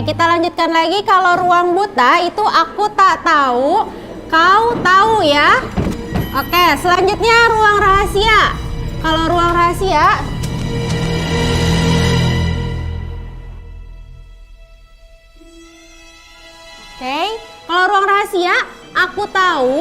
kita lanjutkan lagi. Kalau ruang buta itu aku tak tahu, kau tahu ya. Oke, selanjutnya ruang rahasia. Kalau ruang rahasia, oke, kalau ruang rahasia aku tahu.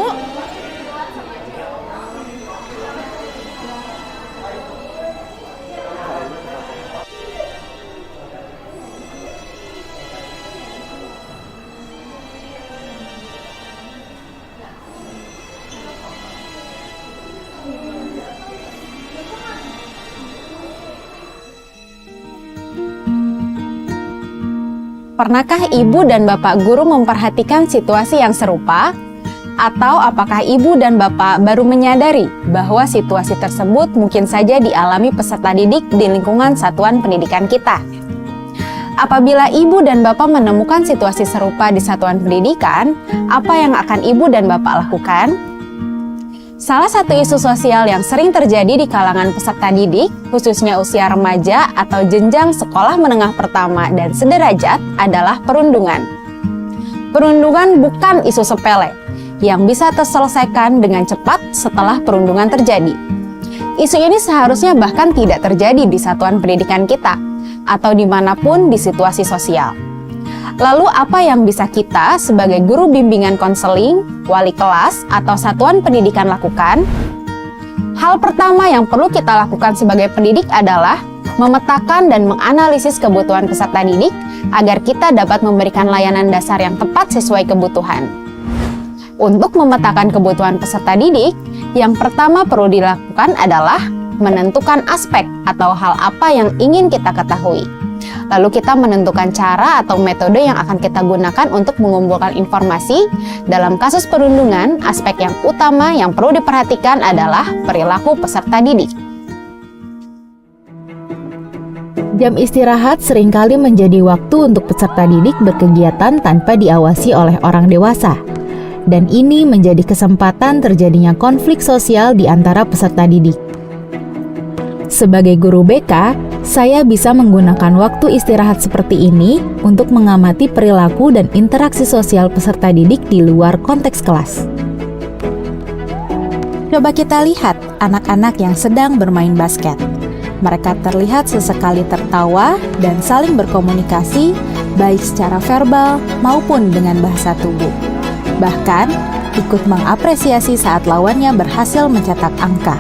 Pernahkah ibu dan bapak guru memperhatikan situasi yang serupa? Atau apakah ibu dan bapak baru menyadari bahwa situasi tersebut mungkin saja dialami peserta didik di lingkungan satuan pendidikan kita? Apabila ibu dan bapak menemukan situasi serupa di satuan pendidikan, apa yang akan ibu dan bapak lakukan? Salah satu isu sosial yang sering terjadi di kalangan peserta didik, khususnya usia remaja atau jenjang sekolah menengah pertama dan sederajat, adalah perundungan. Perundungan bukan isu sepele, yang bisa terselesaikan dengan cepat setelah perundungan terjadi. Isu ini seharusnya bahkan tidak terjadi di satuan pendidikan kita, atau dimanapun di situasi sosial. Lalu apa yang bisa kita sebagai guru bimbingan konseling, wali kelas, atau satuan pendidikan lakukan? Hal pertama yang perlu kita lakukan sebagai pendidik adalah memetakan dan menganalisis kebutuhan peserta didik agar kita dapat memberikan layanan dasar yang tepat sesuai kebutuhan. Untuk memetakan kebutuhan peserta didik, yang pertama perlu dilakukan adalah menentukan aspek atau hal apa yang ingin kita ketahui. Lalu kita menentukan cara atau metode yang akan kita gunakan untuk mengumpulkan informasi. Dalam kasus perundungan, aspek yang utama yang perlu diperhatikan adalah perilaku peserta didik. Jam istirahat seringkali menjadi waktu untuk peserta didik berkegiatan tanpa diawasi oleh orang dewasa. Dan ini menjadi kesempatan terjadinya konflik sosial di antara peserta didik. Sebagai guru BK, saya bisa menggunakan waktu istirahat seperti ini untuk mengamati perilaku dan interaksi sosial peserta didik di luar konteks kelas. Coba kita lihat anak-anak yang sedang bermain basket. Mereka terlihat sesekali tertawa dan saling berkomunikasi, baik secara verbal maupun dengan bahasa tubuh. Bahkan, ikut mengapresiasi saat lawannya berhasil mencetak angka.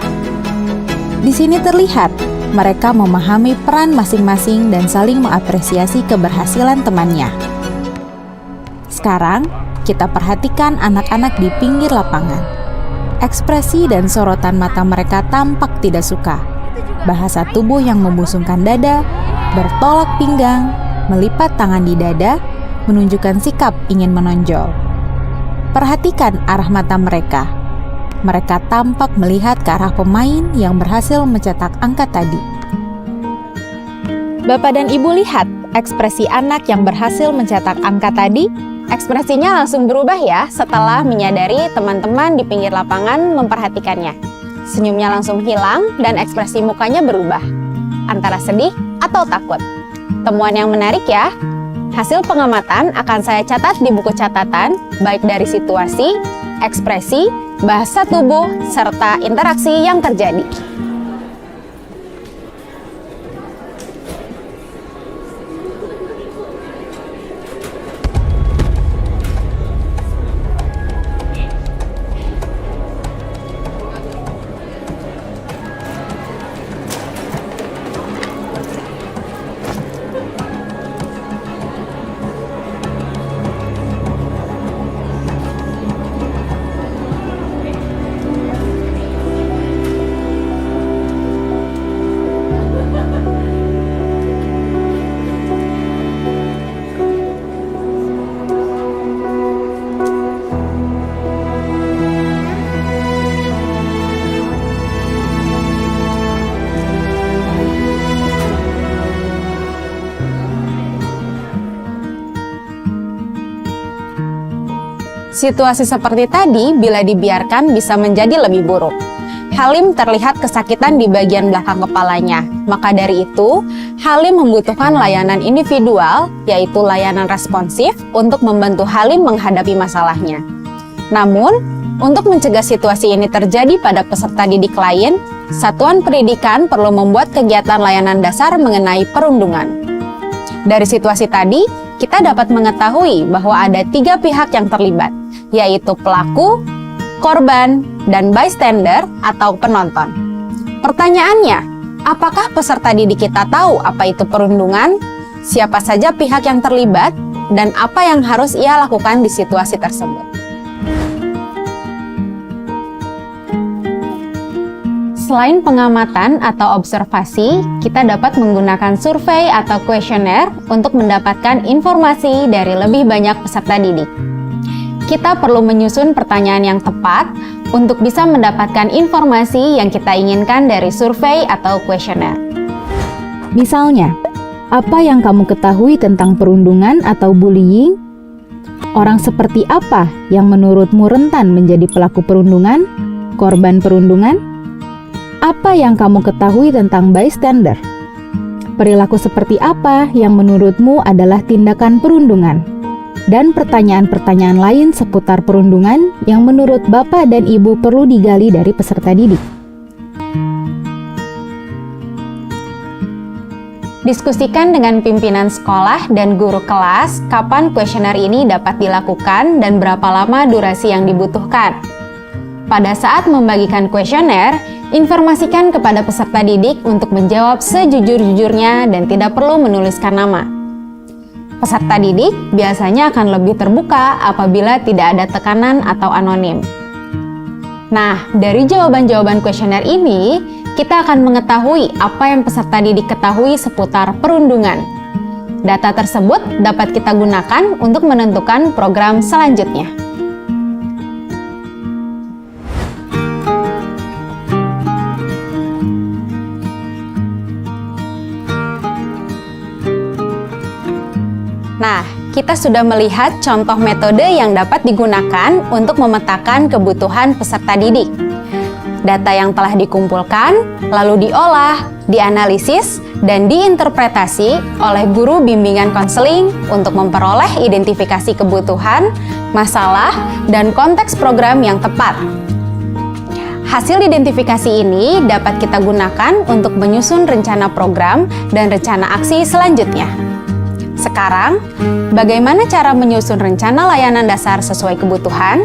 Di sini terlihat mereka memahami peran masing-masing dan saling mengapresiasi keberhasilan temannya. Sekarang, kita perhatikan anak-anak di pinggir lapangan. Ekspresi dan sorotan mata mereka tampak tidak suka. Bahasa tubuh yang membusungkan dada, bertolak pinggang, melipat tangan di dada, menunjukkan sikap ingin menonjol. Perhatikan arah mata mereka. Mereka tampak melihat ke arah pemain yang berhasil mencetak angka tadi. Bapak dan Ibu lihat ekspresi anak yang berhasil mencetak angka tadi. Ekspresinya langsung berubah ya setelah menyadari teman-teman di pinggir lapangan memperhatikannya. Senyumnya langsung hilang dan ekspresi mukanya berubah, antara sedih atau takut. Temuan yang menarik ya. Hasil pengamatan akan saya catat di buku catatan, baik dari situasi, ekspresi, bahasa tubuh, serta interaksi yang terjadi. Situasi seperti tadi bila dibiarkan bisa menjadi lebih buruk. Halim terlihat kesakitan di bagian belakang kepalanya. Maka dari itu, Halim membutuhkan layanan individual, yaitu layanan responsif, untuk membantu Halim menghadapi masalahnya. Namun, untuk mencegah situasi ini terjadi pada peserta didik lain, satuan pendidikan perlu membuat kegiatan layanan dasar mengenai perundungan. Dari situasi tadi, kita dapat mengetahui bahwa ada 3 pihak yang terlibat, yaitu pelaku, korban, dan bystander atau penonton. Pertanyaannya, apakah peserta didik kita tahu apa itu perundungan? Siapa saja pihak yang terlibat? Dan apa yang harus ia lakukan di situasi tersebut? Selain pengamatan atau observasi, kita dapat menggunakan survei atau kuesioner untuk mendapatkan informasi dari lebih banyak peserta didik. Kita perlu menyusun pertanyaan yang tepat untuk bisa mendapatkan informasi yang kita inginkan dari survei atau kuesioner. Misalnya, apa yang kamu ketahui tentang perundungan atau bullying? Orang seperti apa yang menurutmu rentan menjadi pelaku perundungan, korban perundungan? Apa yang kamu ketahui tentang bystander? Perilaku seperti apa yang menurutmu adalah tindakan perundungan? Dan pertanyaan-pertanyaan lain seputar perundungan yang menurut Bapak dan Ibu perlu digali dari peserta didik. Diskusikan dengan pimpinan sekolah dan guru kelas kapan kuesioner ini dapat dilakukan dan berapa lama durasi yang dibutuhkan. Pada saat membagikan kuesioner, informasikan kepada peserta didik untuk menjawab sejujur-jujurnya dan tidak perlu menuliskan nama. Peserta didik biasanya akan lebih terbuka apabila tidak ada tekanan atau anonim. Nah, dari jawaban-jawaban kuesioner ini, kita akan mengetahui apa yang peserta didik ketahui seputar perundungan. Data tersebut dapat kita gunakan untuk menentukan program selanjutnya. Nah, kita sudah melihat contoh metode yang dapat digunakan untuk memetakan kebutuhan peserta didik. Data yang telah dikumpulkan, lalu diolah, dianalisis, dan diinterpretasi oleh guru bimbingan konseling untuk memperoleh identifikasi kebutuhan, masalah, dan konteks program yang tepat. Hasil identifikasi ini dapat kita gunakan untuk menyusun rencana program dan rencana aksi selanjutnya. Sekarang, bagaimana cara menyusun rencana layanan dasar sesuai kebutuhan?